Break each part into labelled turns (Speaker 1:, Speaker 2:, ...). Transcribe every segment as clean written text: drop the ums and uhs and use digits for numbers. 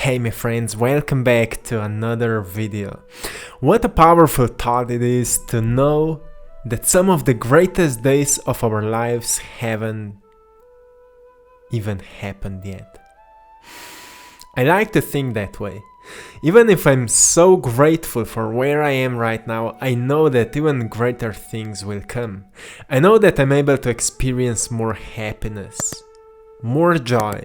Speaker 1: Hey my friends, welcome back to another video. What a powerful thought it is to know that some of the greatest days of our lives haven't even happened yet. I like to think that way. Even if I'm so grateful for where I am right now, I know that even greater things will come. I know that I'm able to experience more happiness, more joy.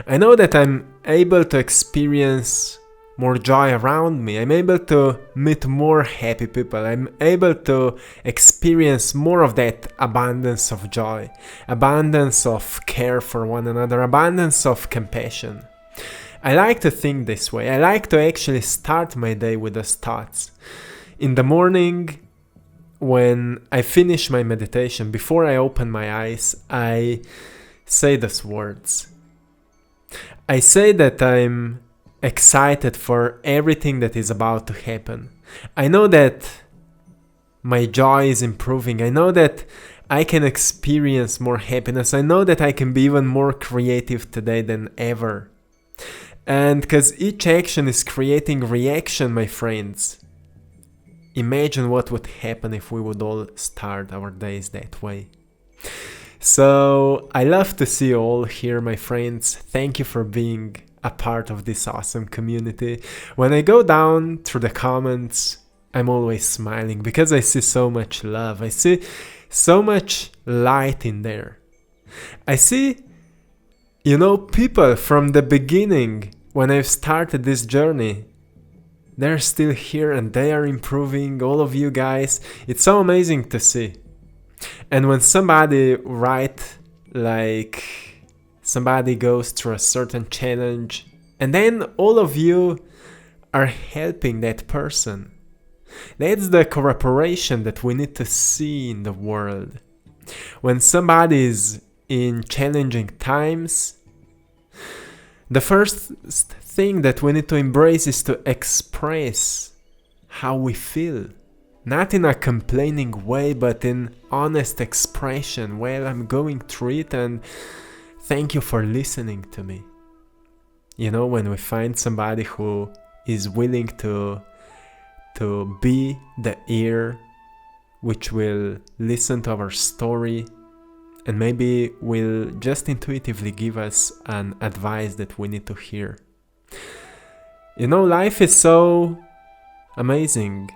Speaker 1: I know that I'm able to experience more joy around me. I'm able to meet more happy people. I'm able to experience more of that abundance of joy, abundance of care for one another, abundance of compassion. I like to think this way. I like to actually start my day with those thoughts. In the morning, when I finish my meditation, before I open my eyes, I say those words. I say that I'm excited for everything that is about to happen. I know that my joy is improving. I know that I can experience more happiness. I know that I can be even more creative today than ever. And because each action is creating reaction, my friends. Imagine what would happen if we would all start our days that way. So I love to see you all here, my friends. Thank you for being a part of this awesome community. When I go down through the comments, I'm always smiling because I see so much love. I see so much light in there. I see, people from the beginning, when I've started this journey, they're still here and they are improving, all of you guys. It's so amazing to see. And when somebody somebody goes through a certain challenge, and then all of you are helping that person, that's the cooperation that we need to see in the world. When somebody is in challenging times, the first thing that we need to embrace is to express how we feel. Not in a complaining way, but in honest expression. Well, I'm going through it and thank you for listening to me. When we find somebody who is willing to be the ear which will listen to our story and maybe will just intuitively give us an advice that we need to hear. Life is so amazing.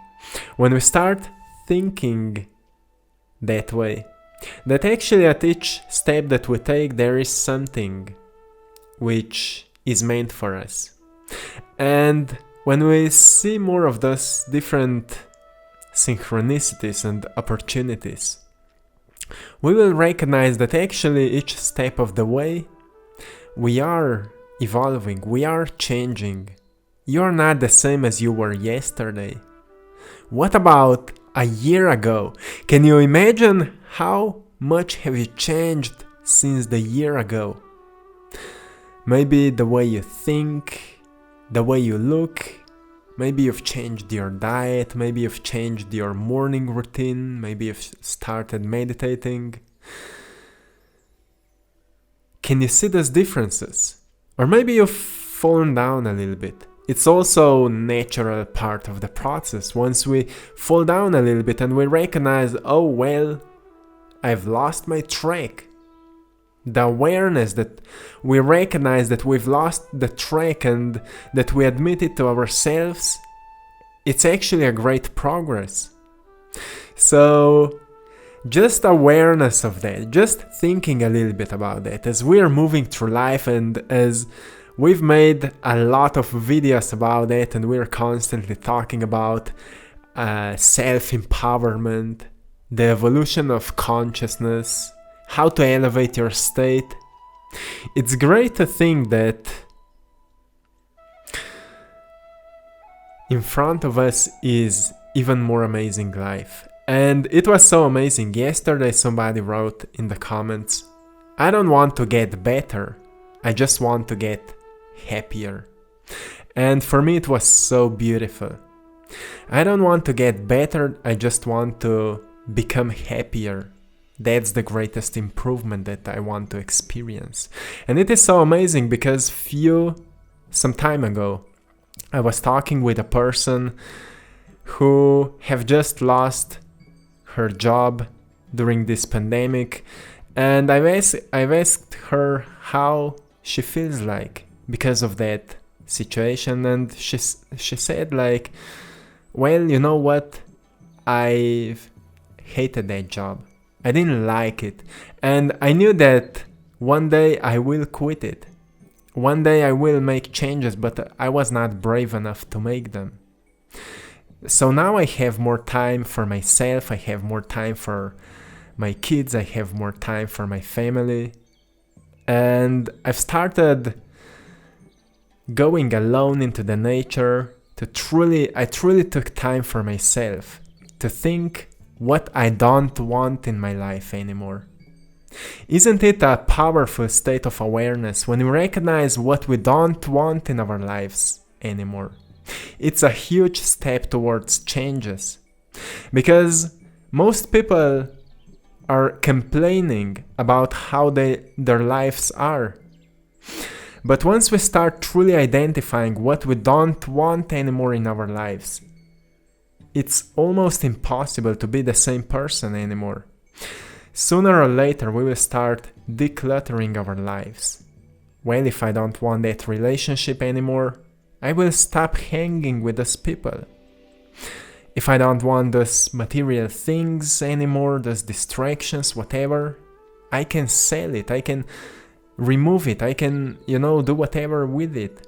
Speaker 1: When we start thinking that way, that actually at each step that we take there is something which is meant for us. And when we see more of those different synchronicities and opportunities, we will recognize that actually each step of the way we are evolving, we are changing. You're not the same as you were yesterday. What about a year ago? Can you imagine how much have you changed since the year ago? Maybe the way you think, the way you look, maybe you've changed your diet, maybe you've changed your morning routine, maybe you've started meditating. Can you see those differences? Or maybe you've fallen down a little bit. It's also a natural part of the process. Once we fall down a little bit and we recognize, oh well, I've lost my track. The awareness that we recognize that we've lost the track and that we admit it to ourselves, it's actually a great progress. So just awareness of that, just thinking a little bit about that as we are moving through life and as we've made a lot of videos about it and we're constantly talking about self-empowerment, the evolution of consciousness, how to elevate your state. It's great to think that in front of us is even more amazing life. And it was so amazing. Yesterday somebody wrote in the comments, I don't want to get better, I just want to get happier. And for me it was so beautiful. I don't want to get better, I just want to become happier. That's the greatest improvement that I want to experience. And it is so amazing because few some time ago, I was talking with a person who have just lost her job during this pandemic, and I've asked her how she feels like because of that situation, and she said like, well, you know what, I hated that job. I didn't like it, and I knew that one day I will quit it. One day I will make changes, but I was not brave enough to make them. So now I have more time for myself, I have more time for my kids, I have more time for my family, and I've started going alone into the nature I truly took time for myself to think what I don't want in my life anymore. Isn't it a powerful state of awareness when we recognize what we don't want in our lives anymore? It's a huge step towards changes, because most people are complaining about how their lives are. But once we start truly identifying what we don't want anymore in our lives, it's almost impossible to be the same person anymore. Sooner or later we will start decluttering our lives. Well, if I don't want that relationship anymore, I will stop hanging with those people. If I don't want those material things anymore, those distractions, whatever, I can sell it, I can remove it, I can, do whatever with it.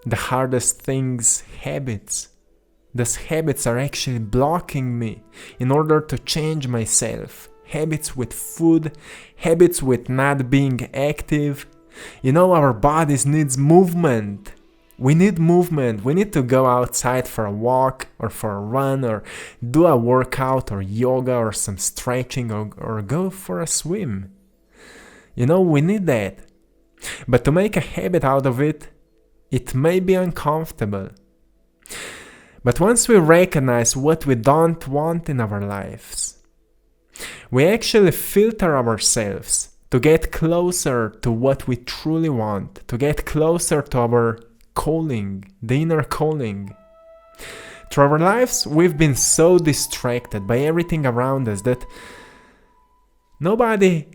Speaker 1: The hardest things, habits. Those habits are actually blocking me in order to change myself. Habits with food, habits with not being active. Our bodies needs movement. We need movement. We need to go outside for a walk or for a run or do a workout or yoga or some stretching or go for a swim. We need that. But to make a habit out of it, it may be uncomfortable. But once we recognize what we don't want in our lives, we actually filter ourselves to get closer to what we truly want, to get closer to our calling, the inner calling. Through our lives, we've been so distracted by everything around us that nobody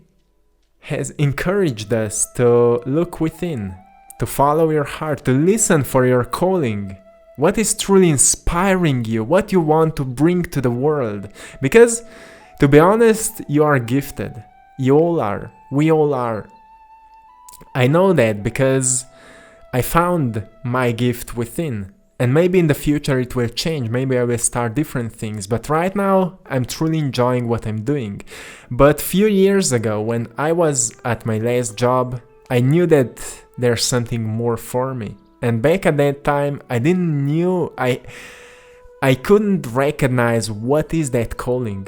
Speaker 1: has encouraged us to look within, to follow your heart, to listen for your calling. What is truly inspiring you? What you want to bring to the world? Because, to be honest, you are gifted. You all are. We all are. I know that because I found my gift within. And maybe in the future it will change. Maybe I will start different things. But right now, I'm truly enjoying what I'm doing. But few years ago, when I was at my last job, I knew that there's something more for me. And back at that time, I couldn't recognize what is that calling.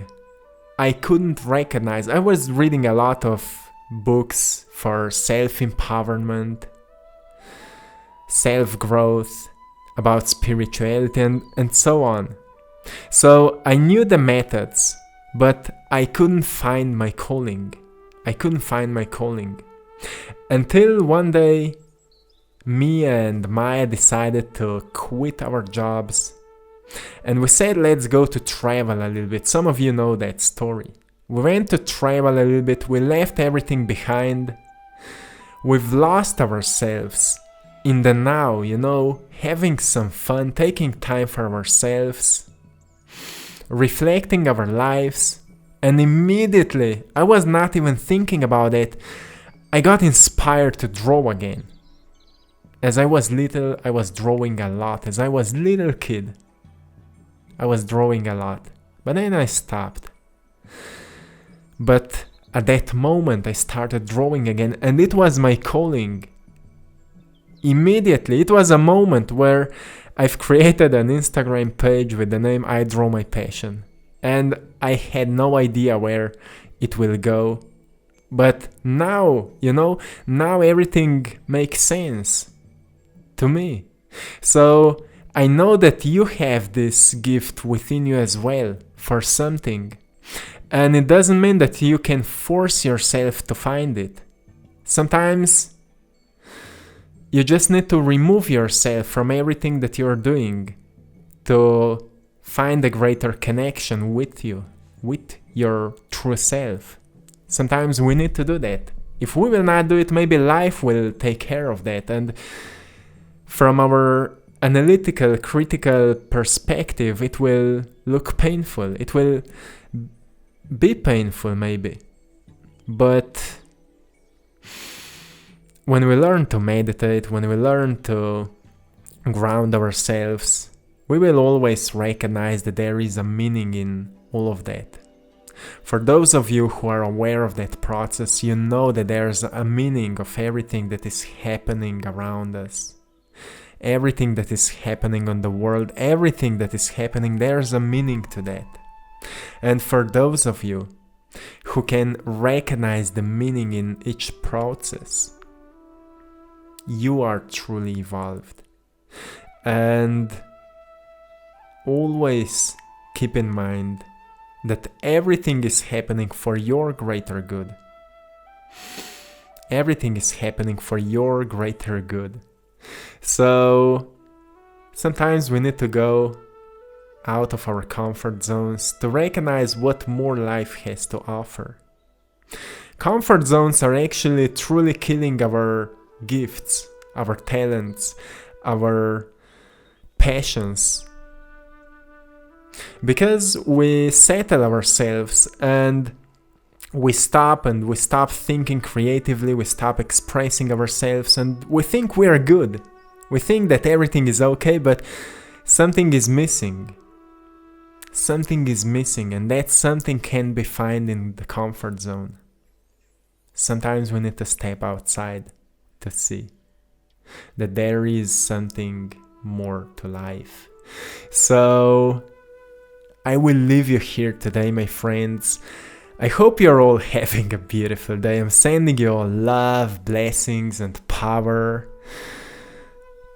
Speaker 1: I couldn't recognize. I was reading a lot of books for self-empowerment, self-growth, about spirituality and so on. So I knew the methods, but I couldn't find my calling. Until one day, me and Maya decided to quit our jobs, and we said let's go to travel a little bit. Some of you know that story. We went to travel a little bit, we left everything behind. We've lost ourselves in the now, having some fun, taking time for ourselves, reflecting our lives, and immediately, I was not even thinking about it, I got inspired to draw again. As I was little, I was drawing a lot. As I was little kid, I was drawing a lot. But then I stopped. But at that moment, I started drawing again, and it was my calling. Immediately, it was a moment where I've created an Instagram page with the name I Draw My Passion. And I had no idea where it will go. But now, now everything makes sense to me. So I know that you have this gift within you as well for something. And it doesn't mean that you can force yourself to find it. Sometimes You just need to remove yourself from everything that you're doing to find a greater connection with you, with your true self. Sometimes we need to do that. If we will not do it, maybe life will take care of that. And from our analytical, critical perspective, it will look painful. It will be painful, maybe. But when we learn to meditate, when we learn to ground ourselves, we will always recognize that there is a meaning in all of that. For those of you who are aware of that process, you know that there's a meaning of everything that is happening around us. Everything that is happening on the world, everything that is happening, there's a meaning to that. And for those of you who can recognize the meaning in each process, you are truly evolved. And always keep in mind that everything is happening for your greater good. Everything is happening for your greater good. So sometimes we need to go out of our comfort zones to recognize what more life has to offer. Comfort zones are actually truly killing our gifts, our talents, our passions. Because we settle ourselves and we stop thinking creatively, we stop expressing ourselves, and we think we are good. We think that everything is okay, but something is missing. Something is missing, and that something can be found in the comfort zone. Sometimes we need to step outside to see that there is something more to life. So I will leave you here today, my friends. I hope you're all having a beautiful day. I'm sending you all love, blessings, and power.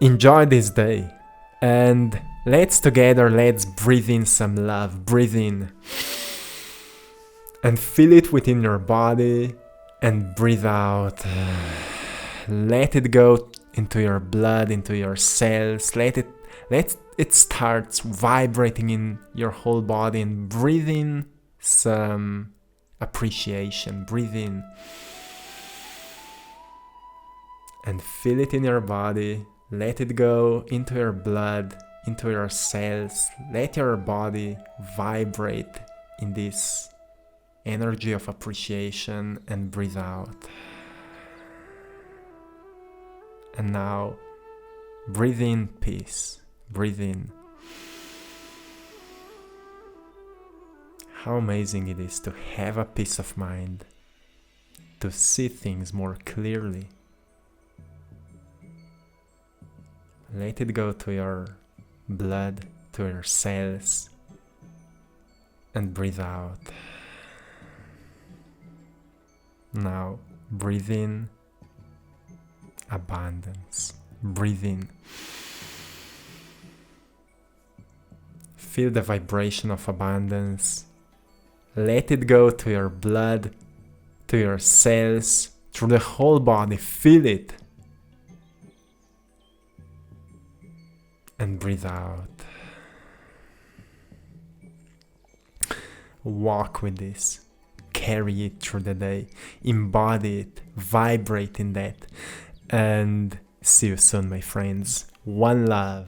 Speaker 1: Enjoy this day. And let's breathe in some love. Breathe in. And feel it within your body. And breathe out. Let it go into your blood, into your cells. Let it start vibrating in your whole body. And breathe in some appreciation. Breathe in and feel it in your body. Let it go into your blood, into your cells. Let your body vibrate in this energy of appreciation, and breathe out. And now breathe in peace. Breathe in. How amazing it is to have a peace of mind, to see things more clearly. Let it go to your blood, to your cells, and breathe out. Now breathe in abundance. Breathe in. Feel the vibration of abundance. Let it go to your blood, to your cells, through the whole body. Feel it. And breathe out. Walk with this. Carry it through the day. Embody it. Vibrate in that. And see you soon, my friends. One love.